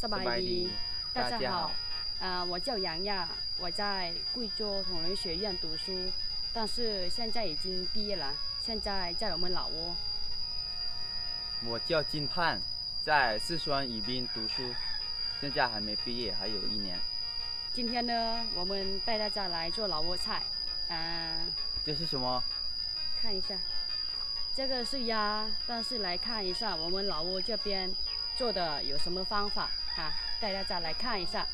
สบายดี大家好我叫杨亚我在贵州统人学院读书但是现在已经毕业了现在在我们老挝我叫金盼在四川宜宾读书现在还没毕业还有1年今天呢我们带大家来做老挝菜这是什么看一下这个是鸭但是来看一下我们老挝这边做的有什么方法带大家来看一下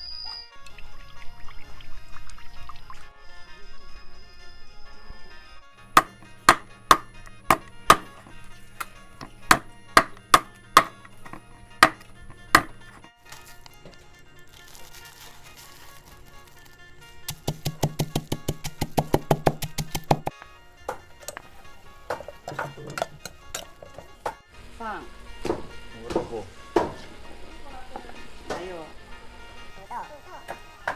放胡萝卜还有土豆多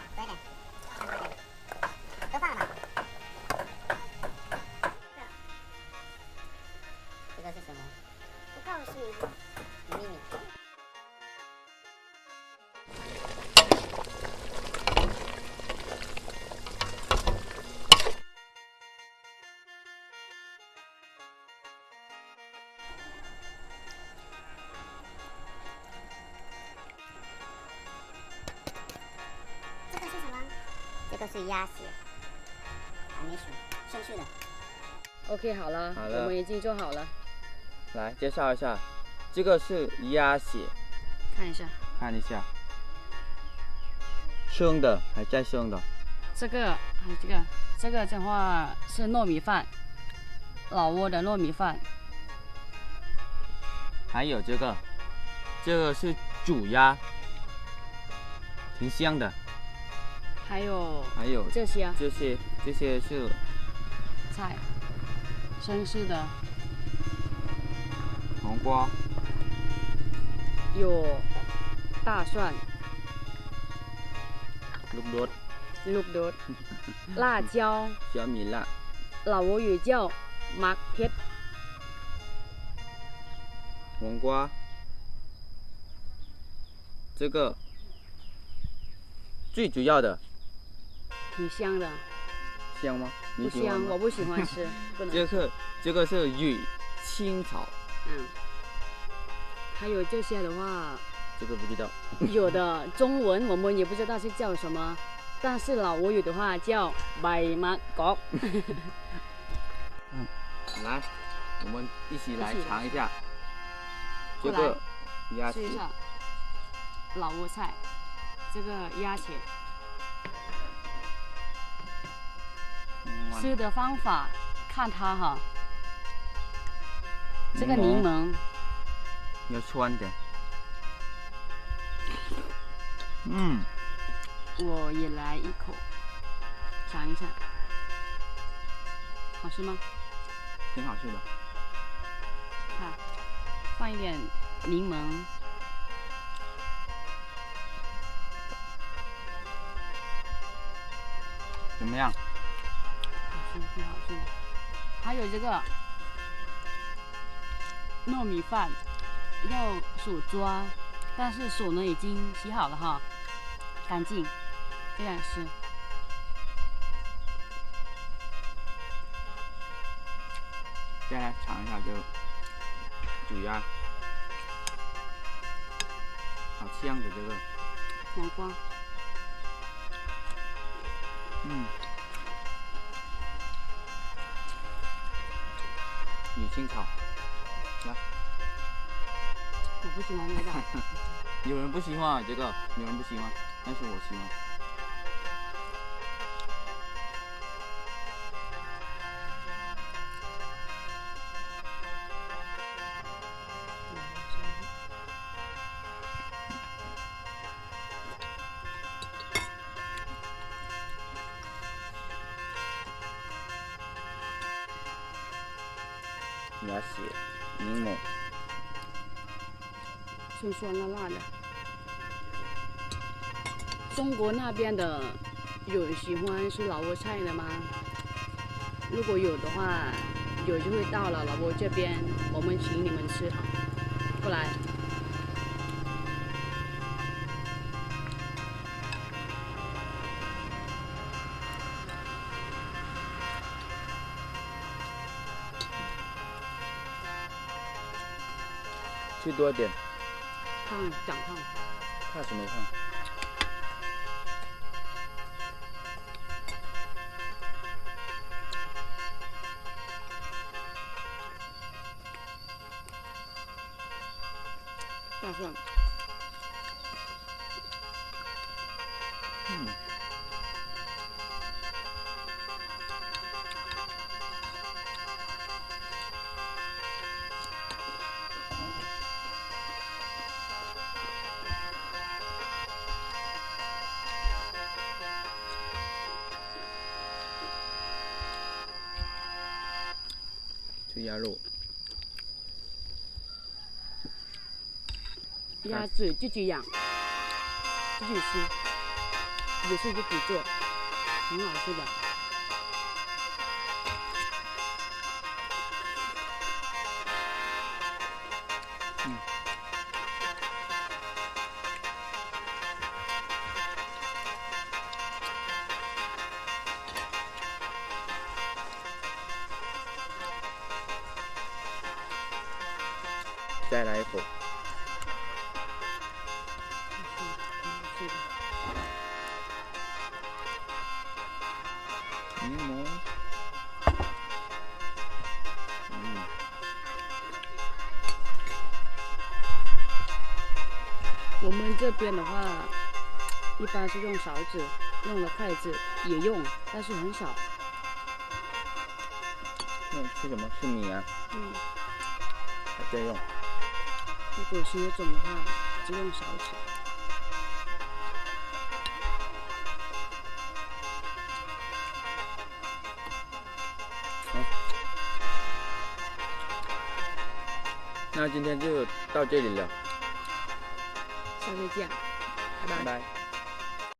一点都放了吗这个是什么不告诉你秘密这个是鸭血，还没熟，生吃的。OK 好了我们已经做好了来介绍一下这个是鸭血看一下生的还在生的这个还有这个的话是糯米饭老挝的糯米饭还有这个是煮鸭挺香的还有这些是菜生吃的黄瓜有大蒜ลูกโดด辣椒小米辣老挝语叫มักเพชร黄瓜这个最主要的挺香的香吗不香我不喜欢吃不能这个是雨青草还有这些的话这个不知道有的中文我们也不知道是叫什么但是老挝语的话叫白马角来我们一起来尝一下这个鸭血试一下老挝菜这个鸭血吃的方法看它这个柠檬要酸的我也来一口尝一下好吃吗挺好吃的看放一点柠檬怎么样挺好吃的还有这个糯米饭要手抓但是手呢已经洗好了干净这样吃再来尝一下这个煮鸭好香的这个黄瓜雨青草来我不喜欢味道有人不喜欢这个有人不喜欢但是我喜欢鸭血柠檬酸酸辣辣的中国那边的有喜欢吃老挝菜的吗如果有的话有机会到了老挝这边我们请你们吃好过来去多点。烫，长烫。怕什么烫？大蒜。吃鸭肉。鸭子自己养，自己吃，也是自己做，很好吃的。再来一口。柠檬。我们这边的话，一般是用勺子，用了筷子也用，但是很少。那吃什么？吃米啊？还在用。如果是那种的话，就用勺子。那今天就到这里了，下次见，拜拜。拜拜。